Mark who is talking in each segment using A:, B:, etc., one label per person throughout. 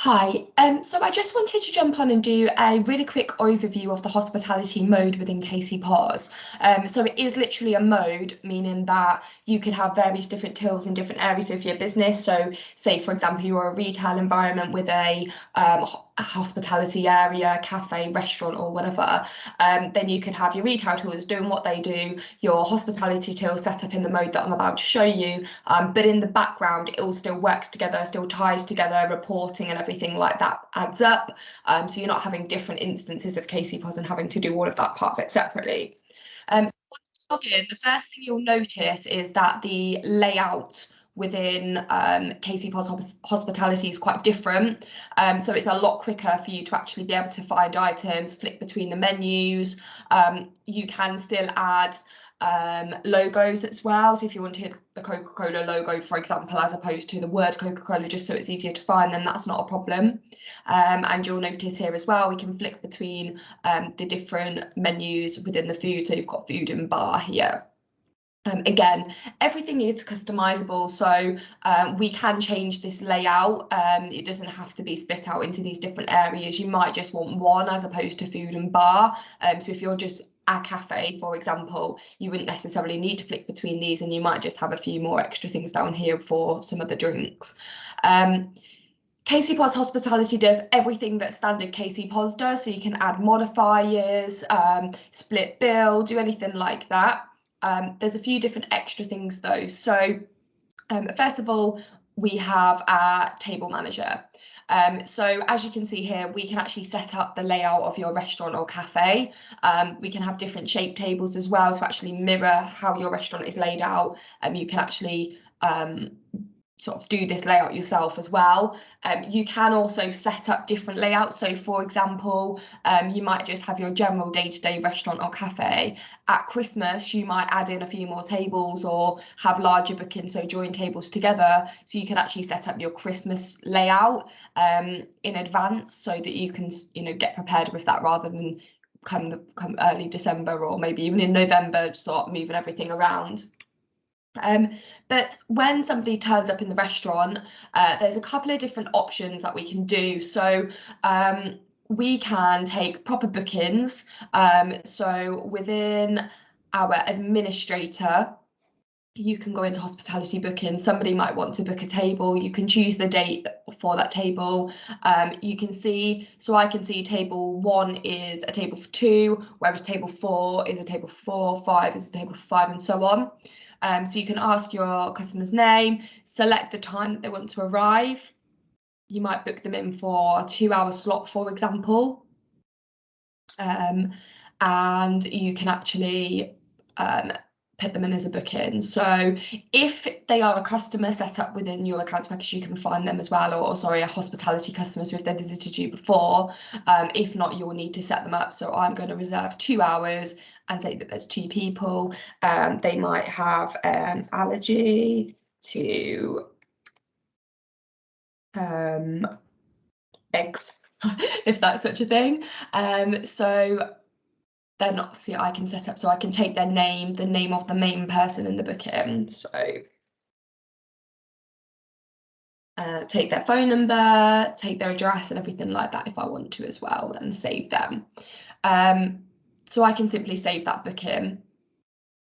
A: Hi, so I just wanted to jump on and do a really quick overview of the hospitality mode within KCPOS. So it is literally a mode, meaning that you could have various different tills in different areas of your business. So say, for example, you're a retail environment with a hospitality area, cafe, restaurant, or whatever. Then you could have your retail tools doing what they do, your hospitality till set up in the mode that I'm about to show you. But in the background, it all still works together, still ties together, reporting and everything like that adds up. So you're not having different instances of KCPOS and having to do all of that part of it separately. So once you log in, the first thing you'll notice is that the layout within KCPOS hospitality is quite different. So it's a lot quicker for you to actually be able to find items, flick between the menus. You can still add logos as well. So if you wanted the Coca-Cola logo, for example, as opposed to the word Coca-Cola, just so it's easier to find, then that's not a problem. And you'll notice here as well, we can flick between the different menus within the food. So you've got food and bar here. Again, everything is customizable, so we can change this layout. It doesn't have to be split out into these different areas. You might just want one as opposed to food and bar. So if you're just a cafe, for example, you wouldn't necessarily need to flick between these, and you might just have a few more extra things down here for some of the drinks. KCPOS Hospitality does everything that standard KCPOS does, so you can add modifiers, split bill, do anything like that. There's a few different extra things though. So first of all, we have our table manager. So as you can see here, we can actually set up the layout of your restaurant or cafe. We can have different shape tables as well to actually mirror how your restaurant is laid out. You can actually sort of do this layout yourself as well. You can also set up different layouts. So for example, you might just have your general day-to-day restaurant or cafe. At Christmas, you might add in a few more tables or have larger bookings, so join tables together. So you can actually set up your Christmas layout in advance so that you can, get prepared with that rather than come early December or maybe even in November, start moving everything around. But when somebody turns up in the restaurant, there's a couple of different options that we can do. So we can take proper bookings. So within our administrator, you can go into hospitality booking. Somebody might want to book a table. You can choose the date for that table. You can see, so I can see table 1 is a table for 2, whereas table 4 is a table for 4, 5 is a table for 5, and so on. So you can ask your customer's name, select the time that they want to arrive. You might book them in for a 2-hour slot, for example. And you can actually put them in as a booking. So if they are a customer set up within your accounts package, you can find them as well, or sorry, a hospitality customer, so if they visited you before. If not, you'll need to set them up. So I'm going to reserve 2 hours and say that there's 2 people. They might have an allergy to eggs, if that's such a thing. So then obviously I can set up, so I can take their name, the name of the main person in the booking. So take their phone number, take their address and everything like that if I want to as well, and save them. So I can simply save that booking.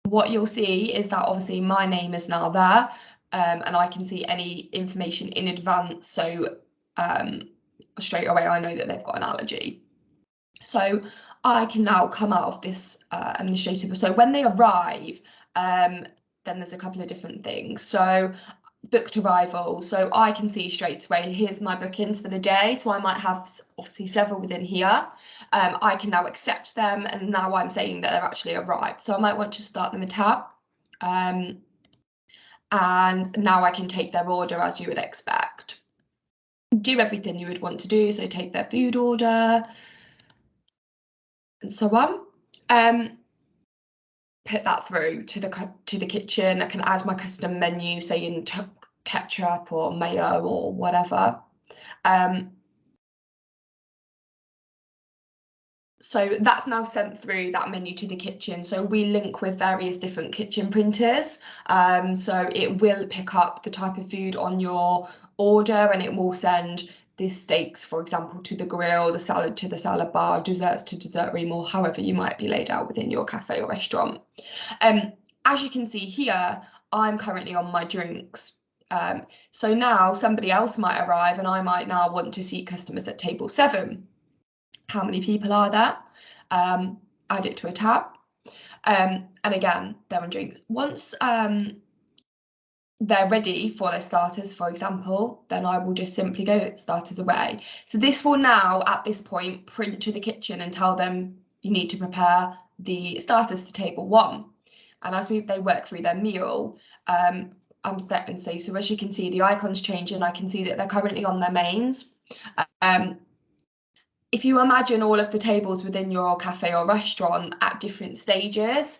A: What you'll see is that obviously my name is now there, and I can see any information in advance. So straight away I know that they've got an allergy. So I can now come out of this administrator. So when they arrive, then there's a couple of different things. So booked arrival. So I can see straight away, here's my bookings for the day. So I might have obviously several within here. I can now accept them, and now I'm saying that they're actually arrived. So I might want to start them a tab. And now I can take their order as you would expect. Do everything you would want to do. So take their food order, and so on. Put that through to the kitchen. I can add my custom menu, say in ketchup or mayo or whatever. So that's now sent through that menu to the kitchen. So we link with various different kitchen printers. So it will pick up the type of food on your order, and it will send the steaks, for example, to the grill, the salad to the salad bar, desserts to dessert room, or however you might be laid out within your cafe or restaurant. As you can see here, I'm currently on my drinks. So now somebody else might arrive and I might now want to seat customers at table 7. How many people are there? Add it to a tab. And again, they're on drinks. Once they're ready for their starters, for example, then I will just simply go starters away. So this will now, at this point, print to the kitchen and tell them you need to prepare the starters for table 1. And as they work through their meal, I'm stepping so as you can see, the icons change and I can see that they're currently on their mains. If you imagine all of the tables within your cafe or restaurant at different stages,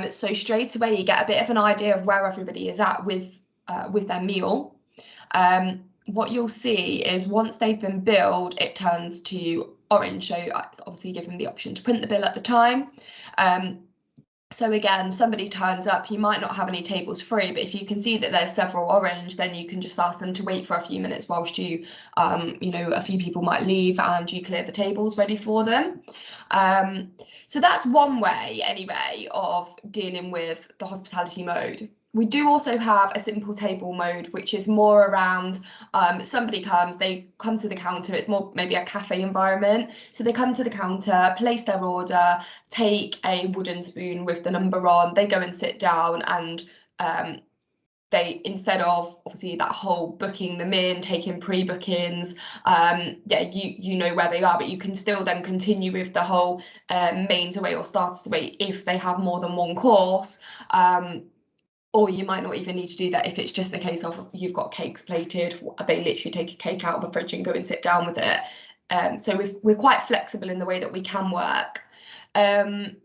A: so straight away you get a bit of an idea of where everybody is at with their meal. What you'll see is once they've been billed, it turns to orange. So obviously give them the option to print the bill at the time. So again, somebody turns up, you might not have any tables free, but if you can see that there's several orange, then you can just ask them to wait for a few minutes whilst you, a few people might leave and you clear the tables ready for them. So that's one way, anyway, of dealing with the hospitality mode. We do also have a simple table mode, which is more around somebody comes, they come to the counter, it's more maybe a cafe environment. So they come to the counter, place their order, take a wooden spoon with the number on, they go and sit down and they, instead of obviously that whole booking them in, taking pre-bookings, you know where they are, but you can still then continue with the whole mains away or starters away if they have more than one course. Or you might not even need to do that if it's just a case of you've got cakes plated, they literally take a cake out of the fridge and go and sit down with it. So we're quite flexible in the way that we can work. There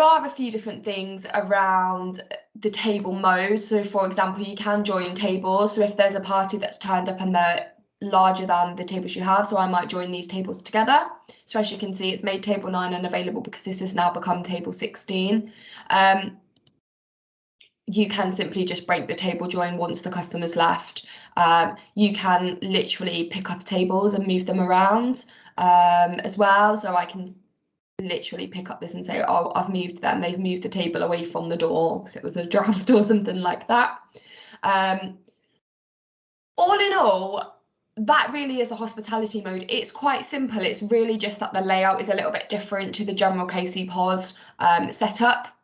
A: are a few different things around the table mode. So for example, you can join tables. So if there's a party that's turned up and they're larger than the tables you have, so I might join these tables together. So as you can see, it's made table 9 unavailable because this has now become table 16. You can simply just break the table join once the customer's left. You can literally pick up tables and move them around as well. So I can literally pick up this and say, oh, I've moved them. They've moved the table away from the door because it was a draft or something like that. All in all, that really is a hospitality mode. It's quite simple. It's really just that the layout is a little bit different to the general KCPOS setup.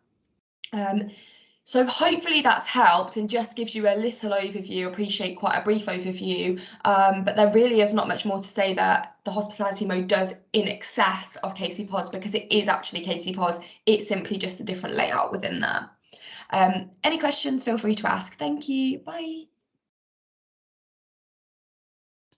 A: So hopefully that's helped and just gives you a little overview. Appreciate quite a brief overview, but there really is not much more to say that the hospitality mode does in excess of KCPOS, because it is actually KCPOS. It's simply just a different layout within there. Any questions, feel free to ask. Thank you. Bye.